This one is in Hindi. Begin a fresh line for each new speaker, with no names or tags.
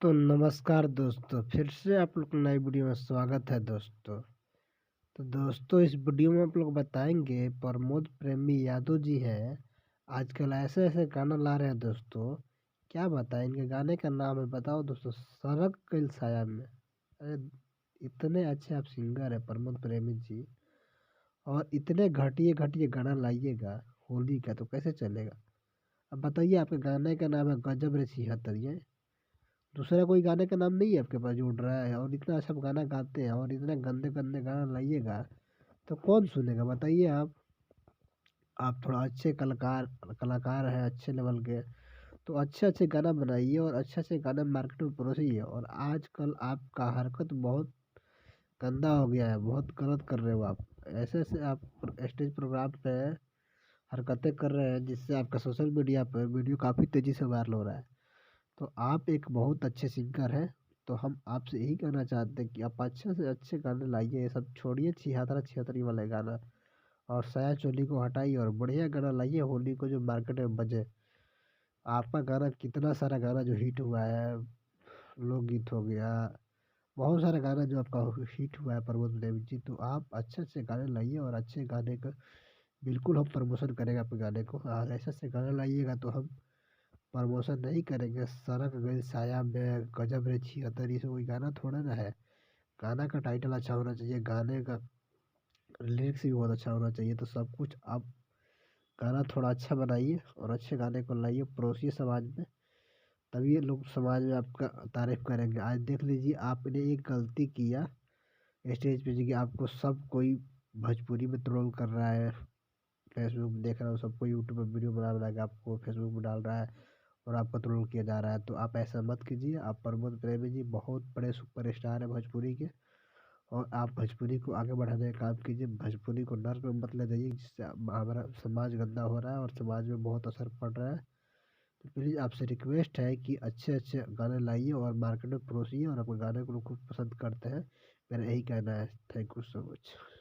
तो नमस्कार दोस्तों, फिर से आप लोग को नई वीडियो में स्वागत है दोस्तों। तो दोस्तों, इस वीडियो में आप लोग बताएंगे प्रमोद प्रेमी यादव जी हैं। आजकल ऐसे ऐसे गाना ला रहे हैं दोस्तों। क्या बताएं, इनके गाने का नाम है, बताओ दोस्तों, सरक गइल साया में। अरे, इतने अच्छे आप सिंगर है प्रमोद प्रेमी जी, और इतने घटिया घटिया गाना लाइएगा होली का तो कैसे चलेगा। अब बताइए, आपके गाने का नाम है गजब रे छिहत्तरिये। दूसरा कोई गाने का नाम नहीं है आपके पास जो उड़ रहा है, और इतना अच्छा गाना गाते हैं और इतने गंदे गंदे गाना लाइएगा तो कौन सुनेगा, बताइए आप थोड़ा अच्छे कलाकार कलाकार हैं, अच्छे लेवल के, तो अच्छे अच्छे गाना बनाइए और अच्छे अच्छे गाने मार्केट में परोसिए। और आजकल आपका हरकत बहुत गंदा हो गया है, बहुत गलत कर रहे हो आप। ऐसे ऐसे आप स्टेज प्रोग्राम पे हरकतें कर रहे हैं जिससे आपका सोशल मीडिया पर वीडियो काफ़ी तेज़ी से वायरल हो रहा है। तो आप एक बहुत अच्छे सिंगर हैं, तो हम आपसे यही कहना चाहते हैं कि आप अच्छे से अच्छे गाने लाइए। ये सब छोड़िए छिहत्तरा छिहत्तरी वाले गाना, और साया चोली को हटाइए और बढ़िया गाना लाइए होली को जो मार्केट में बजे। आपका गाना कितना सारा गाना जो हिट हुआ है, लोकगीत हो गया, बहुत सारे गाना जो आपका हिट हुआ है प्रमोद देव जी, तो आप अच्छे अच्छे गाने लाइए और अच्छे गाने का बिल्कुल हम प्रमोशन करेंगे आपके गाने को। और ऐसे ऐसे गाना लाइएगा तो हम प्रमोशन नहीं करेंगे। सरक गई साया में, गजब रे छिहत्तर, ये सब कोई गाना थोड़ा ना है। गाना का टाइटल अच्छा होना चाहिए, गाने का लिरिक्स भी बहुत अच्छा होना चाहिए। तो सब कुछ आप गाना थोड़ा अच्छा बनाइए और अच्छे गाने को लाइए, परोसिए समाज में। तभी ये लोग समाज में आपका तारीफ करेंगे। आज देख लीजिए, आपने एक गलती किया स्टेज पे जी कि आपको सब कोई भोजपुरी में ट्रोल कर रहा है। फेसबुक देख रहा हूँ, सबको यूट्यूब पर वीडियो बना बना के आपको फेसबुक में डाल रहा है और आपका ट्रोल किया जा रहा है। तो आप ऐसा मत कीजिए। आप प्रमोद प्रेमी जी बहुत बड़े सुपरस्टार हैं भोजपुरी के, और आप भोजपुरी को आगे बढ़ाने का काम कीजिए। भोजपुरी को नर्क में मत ले जाइए, जिससे हमारा समाज गंदा हो रहा है और समाज में बहुत असर पड़ रहा है। तो प्लीज़ आपसे रिक्वेस्ट है कि अच्छे अच्छे गाने लाइए और मार्केट में परोसिए, और अपने गाने को लोग खूब पसंद करते हैं। मेरा यही कहना है। Thank you so much.